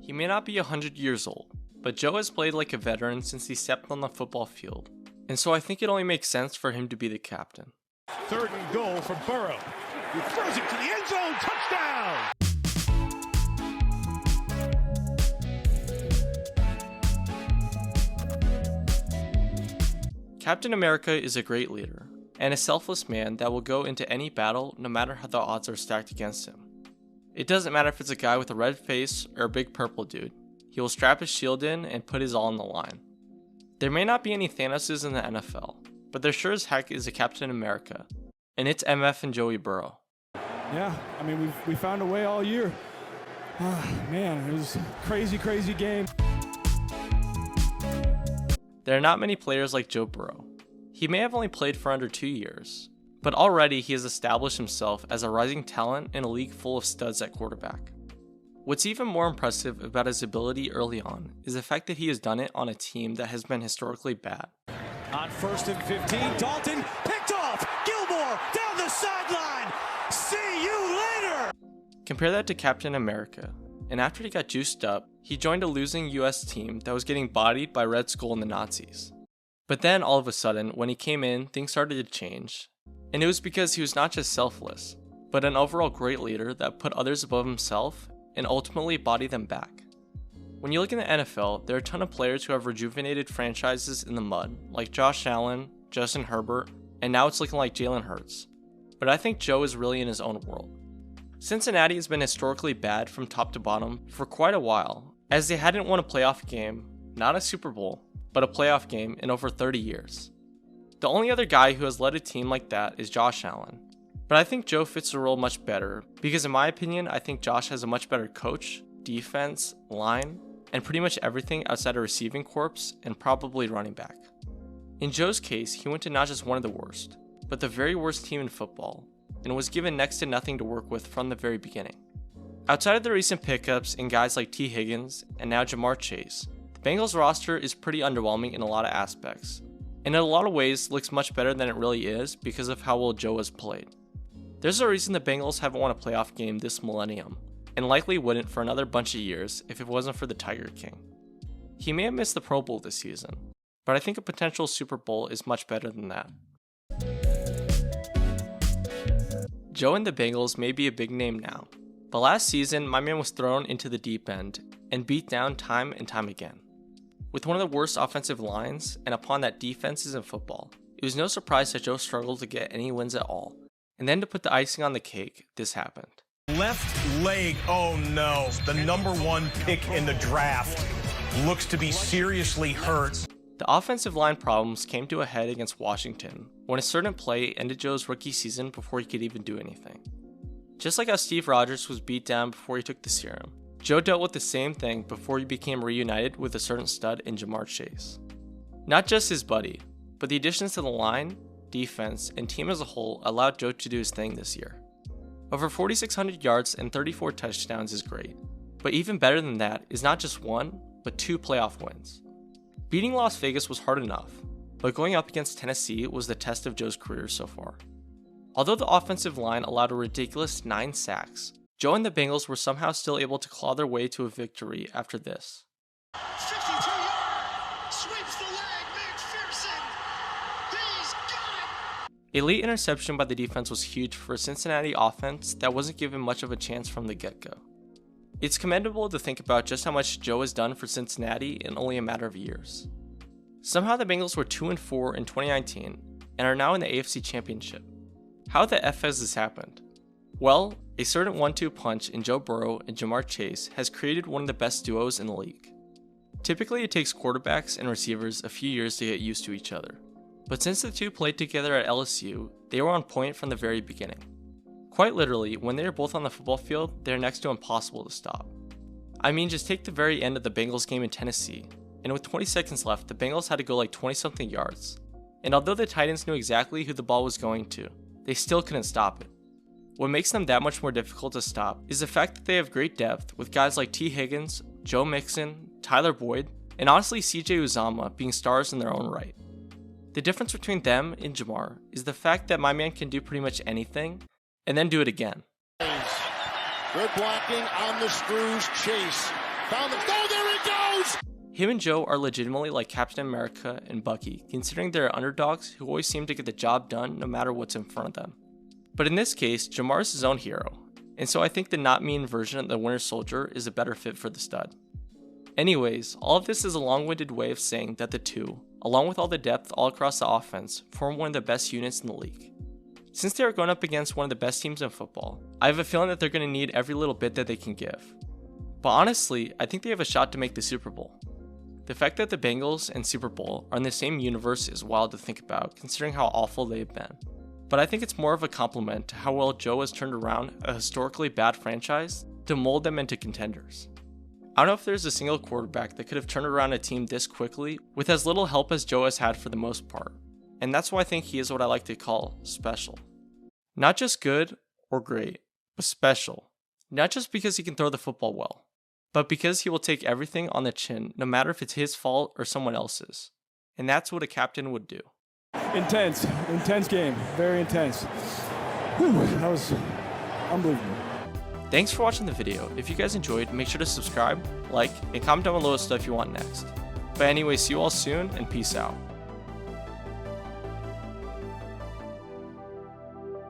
He may not be 100 years old, but Joe has played like a veteran since he stepped on the football field, and so I think it only makes sense for him to be the captain. 3rd and goal for Burrow. He throws it to the end zone. Touchdown! Captain America is a great leader, and a selfless man that will go into any battle no matter how the odds are stacked against him. It doesn't matter if it's a guy with a red face or a big purple dude, he will strap his shield in and put his all on the line. There may not be any Thanoses in the NFL, but there sure as heck is a Captain America, and it's MF and Joey Burrow. Yeah, I mean, we found a way all year. Man, it was a crazy game. There are not many players like Joe Burrow. He may have only played for under 2 years, but already he has established himself as a rising talent in a league full of studs at quarterback. What's even more impressive about his ability early on is the fact that he has done it on a team that has been historically bad. On 1st and 15, Dalton picked off. Gilmore down the sideline. See you later. Compare that to Captain America, and after he got juiced up, he joined a losing US team that was getting bodied by Red Skull and the Nazis. But then all of a sudden, when he came in, things started to change. And it was because he was not just selfless, but an overall great leader that put others above himself and ultimately bodied them back. When you look in the NFL, there are a ton of players who have rejuvenated franchises in the mud, like Josh Allen, Justin Herbert, and now it's looking like Jalen Hurts. But I think Joe is really in his own world. Cincinnati has been historically bad from top to bottom for quite a while, as they hadn't won a playoff game, not a Super Bowl, but a playoff game in over 30 years. The only other guy who has led a team like that is Josh Allen. But I think Joe fits the role much better, because in my opinion, I think Josh has a much better coach, defense, line, and pretty much everything outside of receiving corps and probably running back. In Joe's case, he went to not just one of the worst, but the very worst team in football, and was given next to nothing to work with from the very beginning. Outside of the recent pickups in guys like T. Higgins and now Jamar Chase, the Bengals roster is pretty underwhelming in a lot of aspects, and in a lot of ways looks much better than it really is because of how well Joe has played. There's a reason the Bengals haven't won a playoff game this millennium, and likely wouldn't for another bunch of years if it wasn't for the Tiger King. He may have missed the Pro Bowl this season, but I think a potential Super Bowl is much better than that. Joe and the Bengals may be a big name now, but last season my man was thrown into the deep end and beat down time and time again. With one of the worst offensive lines and upon that defenses in football, it was no surprise that Joe struggled to get any wins at all. And then to put the icing on the cake, this happened. Left leg, oh no. The #1 pick in the draft looks to be seriously hurt. The offensive line problems came to a head against Washington when a certain play ended Joe's rookie season before he could even do anything. Just like how Steve Rogers was beat down before he took the serum, Joe dealt with the same thing before he became reunited with a certain stud in Jamar Chase. Not just his buddy, but the additions to the line, defense, and team as a whole allowed Joe to do his thing this year. Over 4,600 yards and 34 touchdowns is great, but even better than that is not just one, but 2 playoff wins. Beating Las Vegas was hard enough, but going up against Tennessee was the test of Joe's career so far. Although the offensive line allowed a ridiculous 9 sacks, Joe and the Bengals were somehow still able to claw their way to a victory after this. 62-yard, sweeps the leg, McPherson, he's got it! A late interception by the defense was huge for a Cincinnati offense that wasn't given much of a chance from the get-go. It's commendable to think about just how much Joe has done for Cincinnati in only a matter of years. Somehow the Bengals were 2-4 in 2019 and are now in the AFC Championship. How the F has this happened? Well, a certain 1-2 punch in Joe Burrow and Jamar Chase has created one of the best duos in the league. Typically it takes quarterbacks and receivers a few years to get used to each other, but since the two played together at LSU, they were on point from the very beginning. Quite literally, when they are both on the football field, they are next to impossible to stop. I mean, just take the very end of the Bengals game in Tennessee, and with 20 seconds left, the Bengals had to go like 20-something yards. And although the Titans knew exactly who the ball was going to, they still couldn't stop it. What makes them that much more difficult to stop is the fact that they have great depth with guys like T. Higgins, Joe Mixon, Tyler Boyd, and honestly CJ Uzomah being stars in their own right. The difference between them and Jamar is the fact that my man can do pretty much anything, and then do it again. Good blocking on the screws. Chase Found the, oh, there he goes! Him and Joe are legitimately like Captain America and Bucky, considering they're underdogs who always seem to get the job done no matter what's in front of them. But in this case, Jamar is his own hero, and so I think the not mean version of the Winter Soldier is a better fit for the stud. Anyways, all of this is a long-winded way of saying that the two, along with all the depth all across the offense, form one of the best units in the league. Since they are going up against one of the best teams in football, I have a feeling that they're going to need every little bit that they can give. But honestly, I think they have a shot to make the Super Bowl. The fact that the Bengals and Super Bowl are in the same universe is wild to think about, considering how awful they've been. But I think it's more of a compliment to how well Joe has turned around a historically bad franchise to mold them into contenders. I don't know if there's a single quarterback that could have turned around a team this quickly with as little help as Joe has had for the most part, and that's why I think he is what I like to call special. Not just good or great, but special. Not just because he can throw the football well, but because he will take everything on the chin no matter if it's his fault or someone else's. And that's what a captain would do. Intense game, very intense. Whew, that was unbelievable. Thanks for watching the video. If you guys enjoyed, make sure to subscribe, like, and comment down below what stuff you want next. But anyway, see you all soon, and peace out.